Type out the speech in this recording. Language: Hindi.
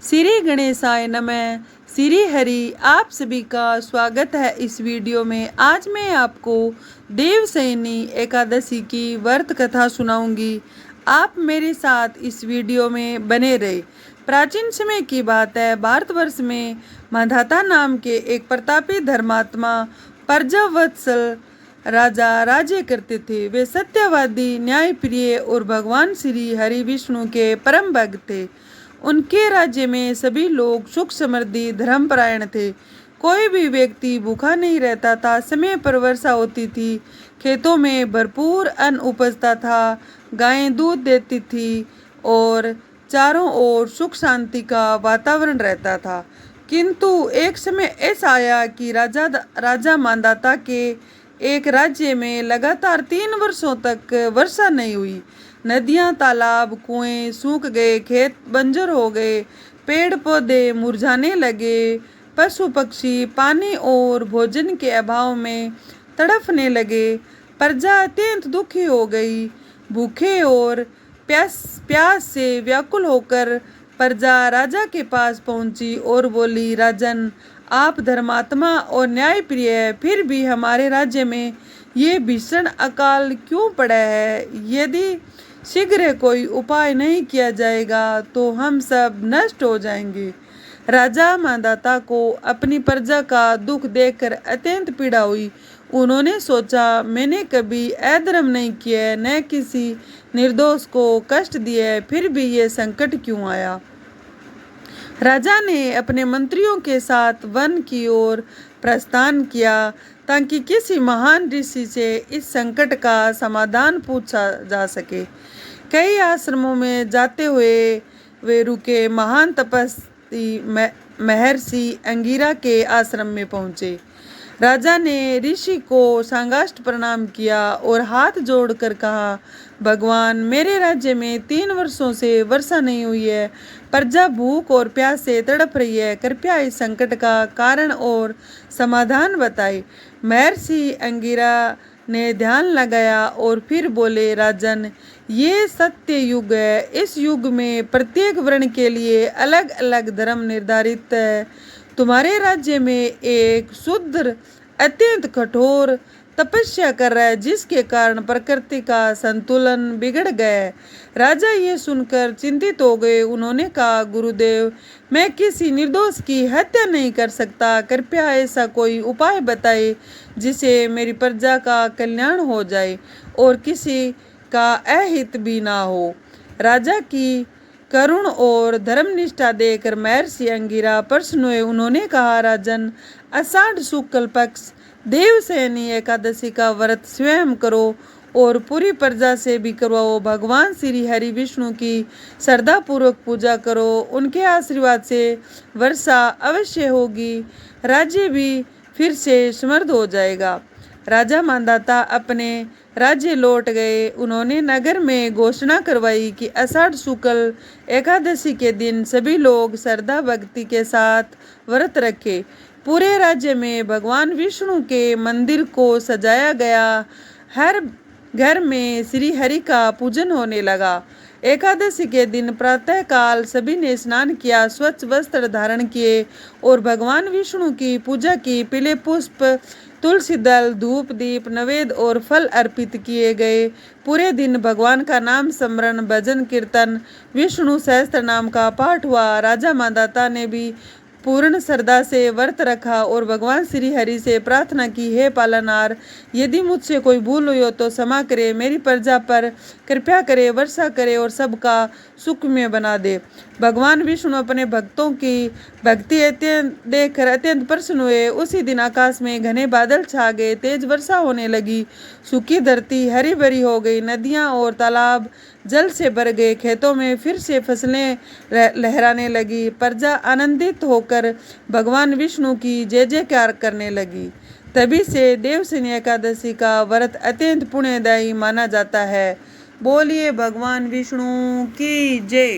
श्री गणेशाय नमः। श्री हरि आप सभी का स्वागत है इस वीडियो में। आज मैं आपको देवशयनी एकादशी की व्रत कथा सुनाऊंगी। आप मेरे साथ इस वीडियो में बने रहे। प्राचीन समय की बात है, भारतवर्ष में मांधाता नाम के एक प्रतापी धर्मात्मा प्रजावत्सल राजा राज्य करते थे। वे सत्यवादी, न्यायप्रिय और भगवान श्री हरि विष्णु के परम भक्त थे। उनके राज्य में सभी लोग सुख समृद्धि धर्मपरायण थे। कोई भी व्यक्ति भूखा नहीं रहता था। समय पर वर्षा होती थी, खेतों में भरपूर अन्न उपजता था, गायें दूध देती थी और चारों ओर सुख शांति का वातावरण रहता था। किंतु एक समय ऐसा आया कि राजा मांधाता के एक राज्य में लगातार 3 वर्षों तक वर्षा नहीं हुई। नदियां, तालाब, कुएं सूख गए, खेत बंजर हो गए, पेड़ पौधे मुरझाने लगे, पशु पक्षी पानी और भोजन के अभाव में तड़फने लगे। प्रजा अत्यंत दुखी हो गई। भूखे और प्यास से व्याकुल होकर प्रजा राजा के पास पहुंची और बोली, राजन, आप धर्मात्मा और न्यायप्रिय है, फिर भी हमारे राज्य में ये भीषण अकाल क्यों पड़ा है? यदि शीघ्र कोई उपाय नहीं किया जाएगा तो हम सब नष्ट हो जाएंगे। राजा मांधाता को अपनी प्रजा का दुख देखकर अत्यंत पीड़ा हुई। उन्होंने सोचा, मैंने कभी अधर्म नहीं किया है, न किसी निर्दोष को कष्ट दिया है, फिर भी ये संकट क्यों आया? राजा ने अपने मंत्रियों के साथ वन की ओर प्रस्थान किया ताकि किसी महान ऋषि से इस संकट का समाधान पूछा जा सके। कई आश्रमों में जाते हुए वे रुके। महान तपस्वी महर्षि अंगिरा के आश्रम में पहुंचे। राजा ने ऋषि को सांगाष्ट प्रणाम किया और हाथ जोड़कर कहा, भगवान, मेरे राज्य में 3 वर्षों से वर्षा नहीं हुई है। प्रजा भूख और प्यास से तड़प रही है। कृपया इस संकट का कारण और समाधान बताएं। महर्षि अंगिरा ने ध्यान लगाया और फिर बोले, राजन, ये सत्य युग है। इस युग में प्रत्येक वर्ण के लिए अलग अलग धर्म निर्धारित है। तुम्हारे राज्य में एक शूद्र अत्यंत कठोर तपस्या कर रहा है, जिसके कारण प्रकृति का संतुलन बिगड़ गया है। राजा ये सुनकर चिंतित हो गए। उन्होंने कहा, गुरुदेव, मैं किसी निर्दोष की हत्या नहीं कर सकता। कृपया ऐसा कोई उपाय बताएं जिससे मेरी प्रजा का कल्याण हो जाए और किसी का अहित भी ना हो। राजा की करुण और धर्मनिष्ठा देखकर महर्षि अंगिरा प्रसन्न हुए। उन्होंने कहा, राजन, आषाढ़ शुक्ल पक्ष देवशयनी एकादशी का व्रत स्वयं करो और पूरी प्रजा से भी करवाओ। भगवान श्री हरि विष्णु की श्रद्धापूर्वक पूजा करो। उनके आशीर्वाद से वर्षा अवश्य होगी, राज्य भी फिर से समृद्ध हो जाएगा। राजा मांधाता अपने राज्य लौट गए। उन्होंने नगर में घोषणा करवाई कि आषाढ़ शुक्ल एकादशी के दिन सभी लोग श्रद्धा भक्ति के साथ व्रत रखें। पूरे राज्य में भगवान विष्णु के मंदिर को सजाया गया। हर घर में श्री हरि का पूजन होने लगा। एकादशी के दिन प्रातः काल सभी ने स्नान किया, स्वच्छ वस्त्र धारण किए और भगवान विष्णु की पूजा की। पीले पुष्प, तुलसी दल, धूप, दीप, नैवेद्य और फल अर्पित किए गए। पूरे दिन भगवान का नाम स्मरण, भजन, कीर्तन, विष्णु सहस्त्र नाम का पाठ हुआ। राजा मांधाता ने भी पूर्ण श्रद्धा से व्रत रखा और भगवान श्री हरि से प्रार्थना की, हे पालनहार, यदि मुझसे कोई भूल हुई हो तो क्षमा करे। मेरी प्रजा पर कृपा करे, वर्षा करे और सबका सुखमय बना दे। भगवान विष्णु अपने भक्तों की भक्ति देखकर अत्यंत प्रसन्न हुए। उसी दिन आकाश में घने बादल छा गए, तेज वर्षा होने लगी, सूखी धरती हरी भरी हो गई, नदियां और तालाब जल से भर गए, खेतों में फिर से फसलें लहराने लगी। प्रजा आनंदित होकर भगवान विष्णु की जय जयकार करने लगी। तभी से देवशयनी एकादशी का व्रत अत्यंत पुण्यदायी माना जाता है। बोलिए भगवान विष्णु की जय।